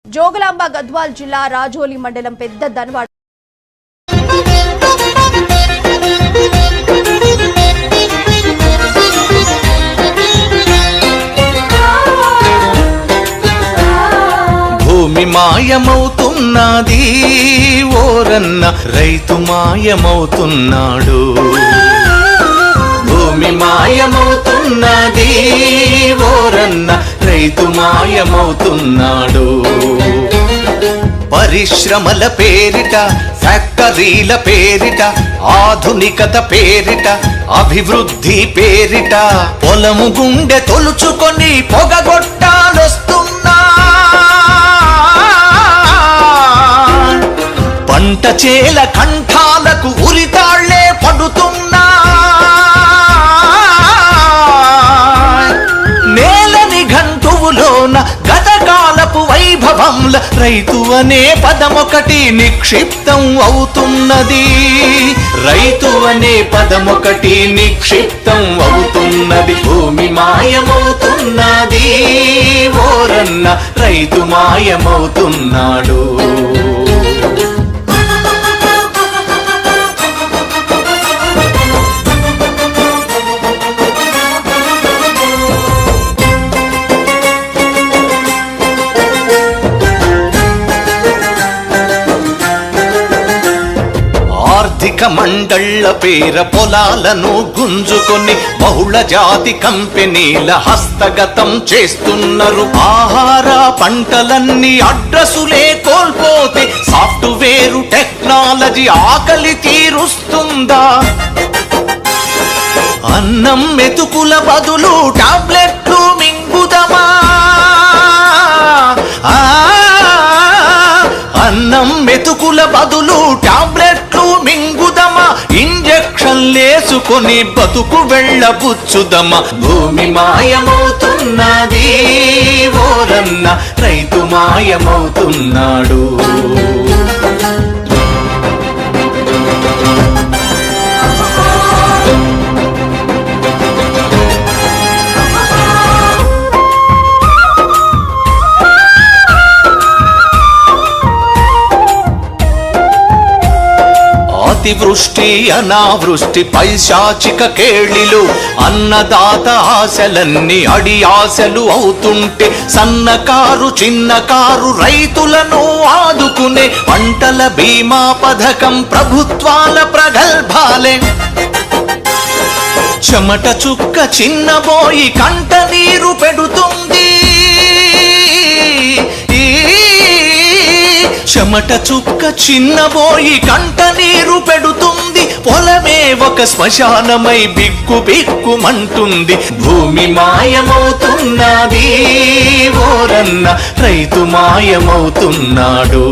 జోగులాంబ గద్వాల్ జిల్లా రాజోలి మండలం పెద్ద దన్వాడ భూమి మాయమవుతున్నది ఓరన్న రైతు మాయమవుతున్నాడు. భూమి మాయమవుతున్నది ఓరన్న రైతు మాయమవుతున్నాడు. పరిశ్రమల పేరిట ఫ్యాక్టరీల పేరిట ఆధునికత పేరిట అభివృద్ధి పేరిట పొలము గుండె తొలుచుకొని పొగగొట్టాలొస్తున్నా. పంట చేల కంఠాలకు ఉరితాళ్లే పడుతున్నా. నేలని గంటువులోన గతకాలపు వైభవంల రైతు అనే పదమొకటి నిక్షిప్తం అవుతున్నది. రైతు అనే పదమొకటి నిక్షిప్తం అవుతున్నది. భూమి మాయమవుతున్నది ఓరన్న రైతు మాయమవుతున్నాడు. ఆర్థిక మండళ్ల పేర పొలాలను గుంజుకొని బహుళ జాతి కంపెనీల హస్తగతం చేస్తున్నారు. ఆహార పంటలన్నీ అడ్రసులే కోల్పోతే సాఫ్ట్వేరు టెక్నాలజీ ఆకలి తీరుస్తుందా? అన్నం మెతుకుల బదులు టాబ్లెట్లు మింగుదమా? అన్నం మెతుకుల బదులు టాబ్లెట్లు మింగుదమా? ఇంజెక్షన్లేసుకొని బతుకు వెళ్ళబుచ్చుదమా? భూమి మాయమవుతున్నది ఓరన్న రైతు మాయమవుతున్నాడు. అతివృష్టి అనావృష్టి పైశాచిక కేళిలు అన్నదాత ఆశలన్నీ అడి ఆశలు అవుతుంటే సన్నకారు చిన్నకారు రైతులను ఆదుకునే పంటల బీమా పథకం ప్రభుత్వాల ప్రగల్భాలే. చెమట చుక్క చిన్నబోయి కంట నీరు పెడుతుంది. చెమట చుక్క చిన్నబోయి కంట నీరు పెడుతుంది. పొలమే ఒక శ్మశానమై బిక్కు బిక్కుమంటుంది. భూమి మాయమవుతున్నది ఓరన్న రైతు మాయమవుతున్నాడు.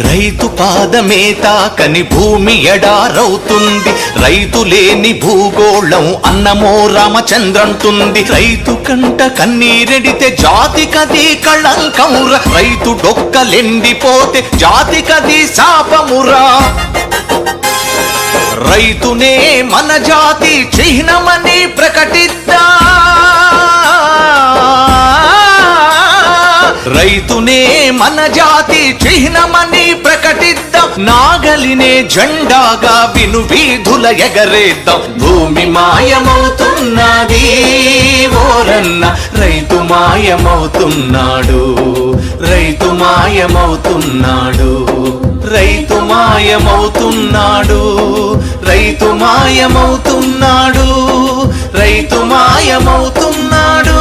రైతు పాదమే తాకని భూమి ఎడారవుతుంది. రైతు లేని భూగోళం అన్నమో రామచంద్రంటుంది. రైతు కంట కన్నీరెడితే జాతికది కళంకమురా. రైతు డొక్కలెండిపోతే జాతికది శాపమురా. రైతునే మన జాతి చిహ్నమని ప్రకటిద్దా. రైతునే మన జాతి చిహ్నమని ప్రకటిద్దాం. నాగలినే జెండాగా విను వీధుల ఎగరేద్దాం. భూమి మాయమవుతున్నది ఓరన్న రైతు మాయమవుతున్నాడు. రైతు మాయమవుతున్నాడు. రైతు మాయమవుతున్నాడు. రైతు మాయమవుతున్నాడు. రైతు మాయమవుతున్నాడు.